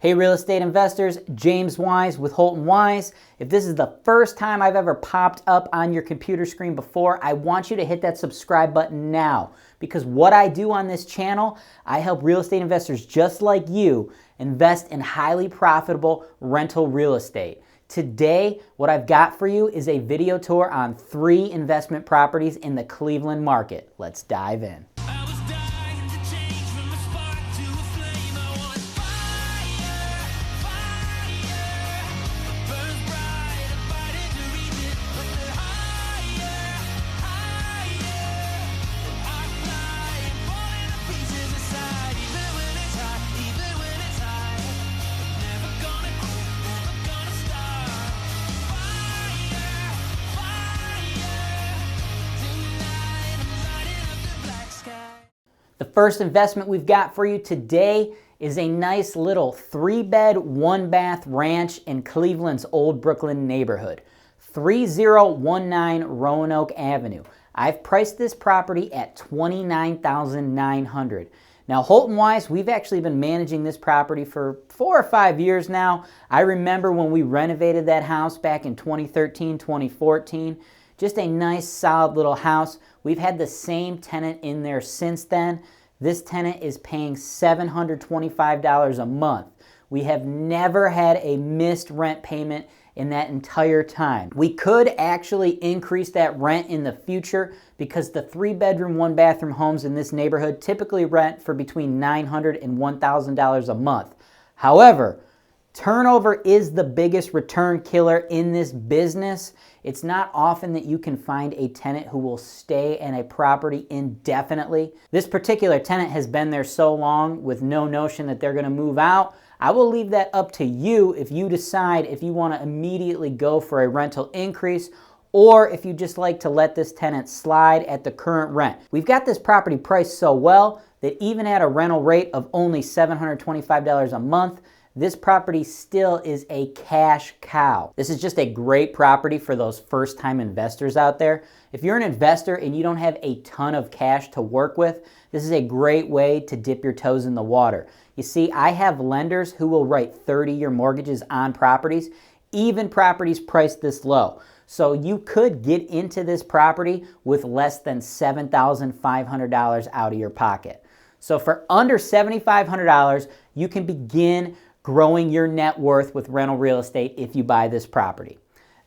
Hey real estate investors, James Wise with HoltonWise. If this is the first time I've ever popped up on your computer screen before, I want you to hit that subscribe button now, because what I do on this channel, I help real estate investors just like you invest in highly profitable rental real estate. Today, what I've got for you is a video tour on 3 investment properties in the Cleveland market. Let's dive in. The first investment we've got for you today is a nice little 3-bed, 1-bath ranch in Cleveland's Old Brooklyn neighborhood, 3019 Roanoke Avenue. I've priced this property at $29,900. Now, HoltonWise, we've actually been managing this property for 4 or 5 years now. I remember when we renovated that house back in 2013, 2014. Just a nice, solid little house. We've had the same tenant in there since then. This tenant is paying $725 a month. We have never had a missed rent payment in that entire time. We could actually increase that rent in the future because the 3-bedroom, 1-bathroom homes in this neighborhood typically rent for between $900 and $1,000 a month. However, turnover is the biggest return killer in this business. It's not often that you can find a tenant who will stay in a property indefinitely. This particular tenant has been there so long with no notion that they're going to move out. I will leave that up to you if you decide if you want to immediately go for a rental increase or if you just like to let this tenant slide at the current rent. We've got this property priced so well that even at a rental rate of only $725 a month, this property still is a cash cow. This is just a great property for those first-time investors out there. If you're an investor and you don't have a ton of cash to work with, this is a great way to dip your toes in the water. You see, I have lenders who will write 30-year mortgages on properties, even properties priced this low. So you could get into this property with less than $7,500 out of your pocket. So for under $7,500, you can begin growing your net worth with rental real estate if you buy this property.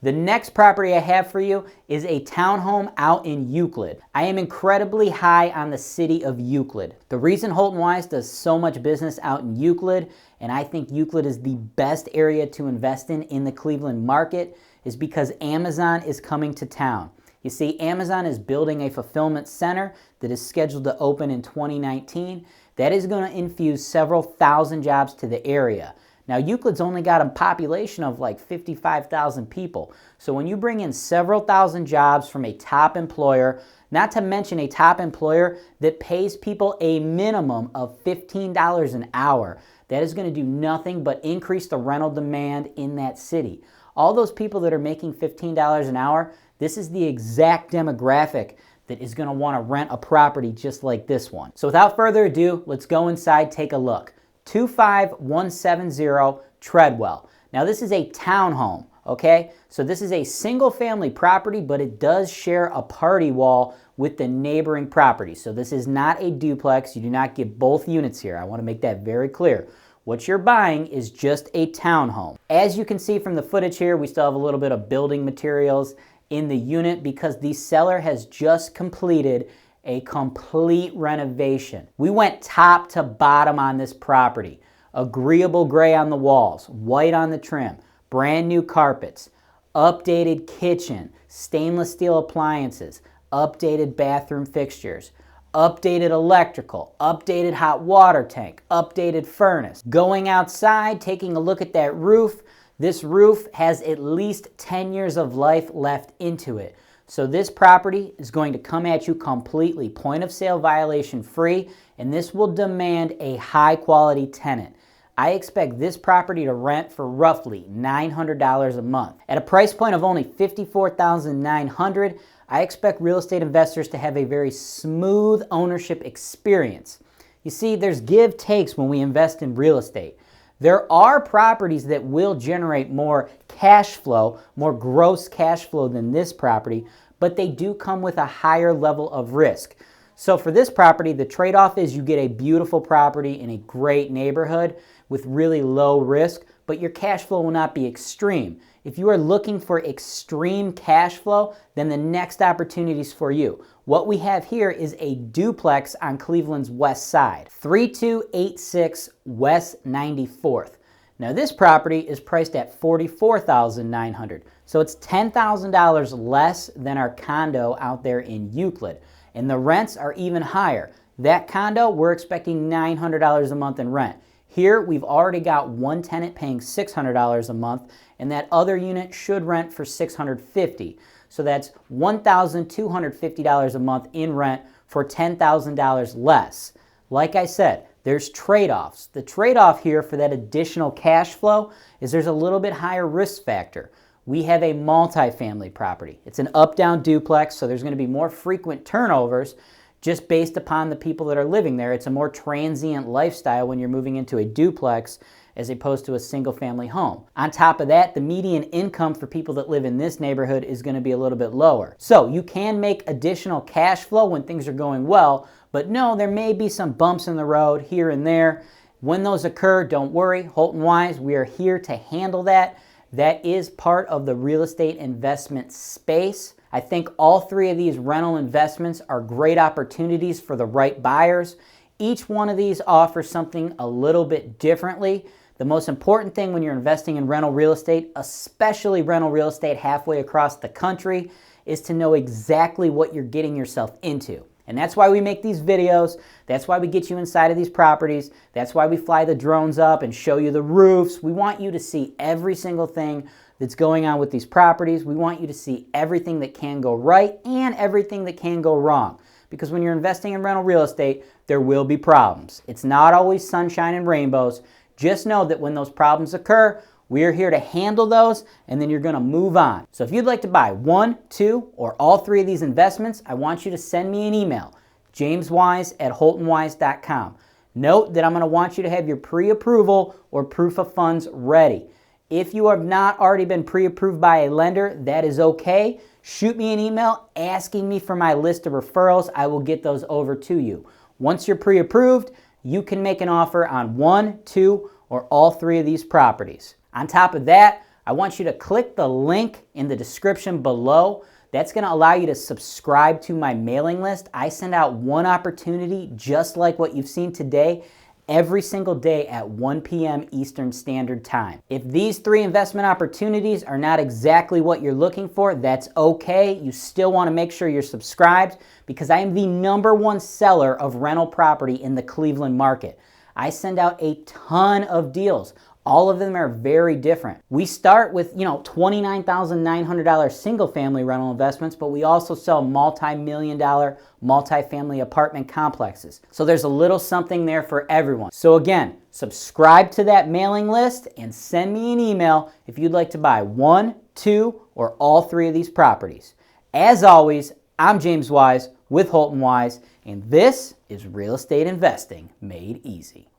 The next property I have for you is a townhome out in Euclid. I am incredibly high on the city of Euclid. The reason HoltonWise does so much business out in Euclid, and I think Euclid is the best area to invest in the Cleveland market, is because Amazon is coming to town. You see, Amazon is building a fulfillment center that is scheduled to open in 2019. That is going to infuse several thousand jobs to the area. Now, Euclid's only got a population of like 55,000 people. So when you bring in several thousand jobs from a top employer, not to mention a top employer that pays people a minimum of $15 an hour, that is going to do nothing but increase the rental demand in that city. All those people that are making $15 an hour, this is the exact demographic that is going to want to rent a property just like this one. So without further ado, let's go inside, take a look. 25170 Treadwell. Now this is a townhome, okay? So this is a single family property, but it does share a party wall with the neighboring property. So this is not a duplex. You do not get both units here. I want to make that very clear. What you're buying is just a townhome. As you can see from the footage here, we still have a little bit of building materials in the unit because the seller has just completed a complete renovation. We went top to bottom on this property. Agreeable gray on the walls, white on the trim, brand new carpets, updated kitchen, stainless steel appliances, updated bathroom fixtures, updated electrical, updated hot water tank, updated furnace. Going outside, taking a look at that roof, this roof has at least 10 years of life left into it. So this property is going to come at you completely point of sale violation free, and this will demand a high quality tenant. I expect this property to rent for roughly $900 a month. At a price point of only $54,900, I expect real estate investors to have a very smooth ownership experience. You see, there's give takes when we invest in real estate. There are properties that will generate more cash flow, more gross cash flow than this property, but they do come with a higher level of risk. So for this property, the trade-off is you get a beautiful property in a great neighborhood with really low risk, but your cash flow will not be extreme. If you are looking for extreme cash flow, then the next opportunity is for you. What we have here is a duplex on Cleveland's west side, 3286 West 94th. Now this property is priced at $44,900, so it's $10,000 less than our condo out there in Euclid, and the rents are even higher. That condo, we're expecting $900 a month in rent. Here, we've already got one tenant paying $600 a month, and that other unit should rent for $650. So that's $1,250 a month in rent for $10,000 less. Like I said, there's trade-offs. The trade-off here for that additional cash flow is there's a little bit higher risk factor. We have a multifamily property. It's an up-down duplex, so there's going to be more frequent turnovers just based upon the people that are living there. It's a more transient lifestyle when you're moving into a duplex as opposed to a single-family home. On top of that, the median income for people that live in this neighborhood is going to be a little bit lower. So you can make additional cash flow when things are going well, but no, there may be some bumps in the road here and there. When those occur, don't worry. HoltonWise, we are here to handle that. That is part of the real estate investment space. I think all three of these rental investments are great opportunities for the right buyers. Each one of these offers something a little bit differently. The most important thing when you're investing in rental real estate, especially rental real estate halfway across the country, is to know exactly what you're getting yourself into. And that's why we make these videos. That's why we get you inside of these properties. That's why we fly the drones up and show you the roofs. We want you to see every single thing that's going on with these properties. We want you to see everything that can go right and everything that can go wrong. Because when you're investing in rental real estate, there will be problems. It's not always sunshine and rainbows. Just know that when those problems occur, we are here to handle those, and then you're going to move on. So if you'd like to buy one, two, or all three of these investments, I want you to send me an email, jameswise@holtonwise.com. Note that I'm going to want you to have your pre-approval or proof of funds ready. If you have not already been pre-approved by a lender, that is okay. Shoot me an email asking me for my list of referrals. I will get those over to you. Once you're pre-approved, you can make an offer on one, two, or all three of these properties. On top of that, I want you to click the link in the description below. That's going to allow you to subscribe to my mailing list. I send out one opportunity just like what you've seen today every single day at 1 p.m. Eastern Standard Time. If these three investment opportunities are not exactly what you're looking for, that's okay. You still want to make sure you're subscribed because I am the #1 seller of rental property in the Cleveland market. I send out a ton of deals. All of them are very different. We start with, $29,900 single-family rental investments, but we also sell multi-million-dollar multi-family apartment complexes. So there's a little something there for everyone. So again, subscribe to that mailing list and send me an email if you'd like to buy one, two, or all three of these properties. As always, I'm James Wise with HoltonWise, and this is Real Estate Investing Made Easy.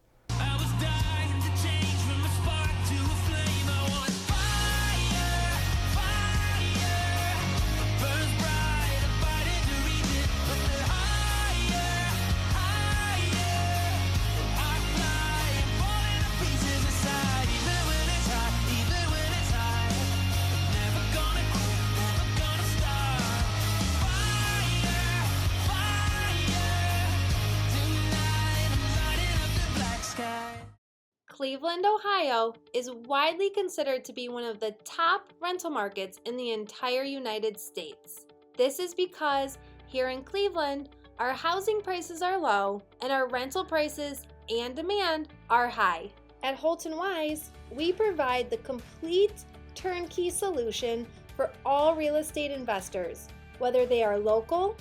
Cleveland, Ohio is widely considered to be one of the top rental markets in the entire United States. This is because here in Cleveland, our housing prices are low and our rental prices and demand are high. At HoltonWise, we provide the complete turnkey solution for all real estate investors, whether they are local,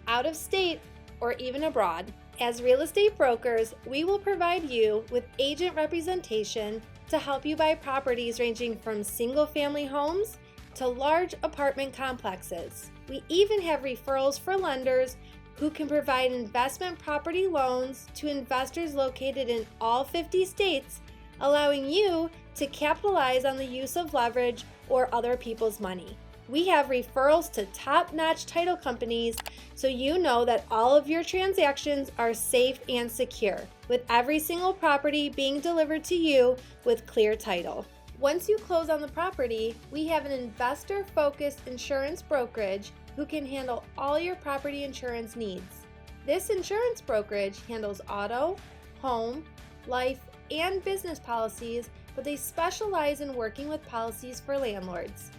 out of state, or even abroad. As real estate brokers, we will provide you with agent representation to help you buy properties ranging from single-family homes to large apartment complexes. We even have referrals for lenders who can provide investment property loans to investors located in all 50 states allowing you to capitalize on the use of leverage or other people's money. We have referrals to top-notch title companies, so you know that all of your transactions are safe and secure, with every single property being delivered to you with clear title. Once you close on the property, we have an investor-focused insurance brokerage who can handle all your property insurance needs. This insurance brokerage handles auto, home, life, and business policies, but they specialize in working with policies for landlords.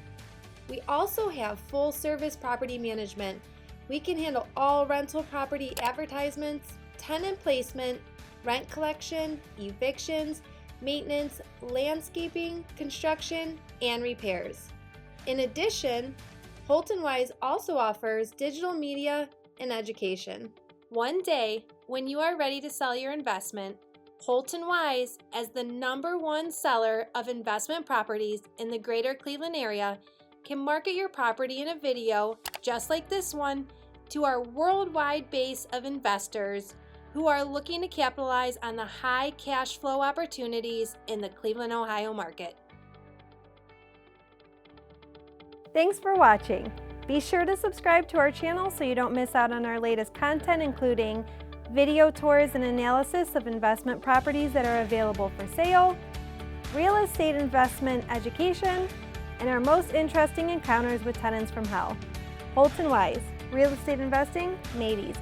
We also have full-service property management. We can handle all rental property advertisements, tenant placement, rent collection, evictions, maintenance, landscaping, construction, and repairs. In addition, HoltonWise also offers digital media and education. One day, when you are ready to sell your investment, HoltonWise, as the #1 seller of investment properties in the greater Cleveland area, can market your property in a video just like this one to our worldwide base of investors who are looking to capitalize on the high cash flow opportunities in the Cleveland, Ohio market. Thanks for watching. Be sure to subscribe to our channel so you don't miss out on our latest content, including video tours and analysis of investment properties that are available for sale, real estate investment education, and our most interesting encounters with tenants from hell. HoltonWise, real estate investing made easy.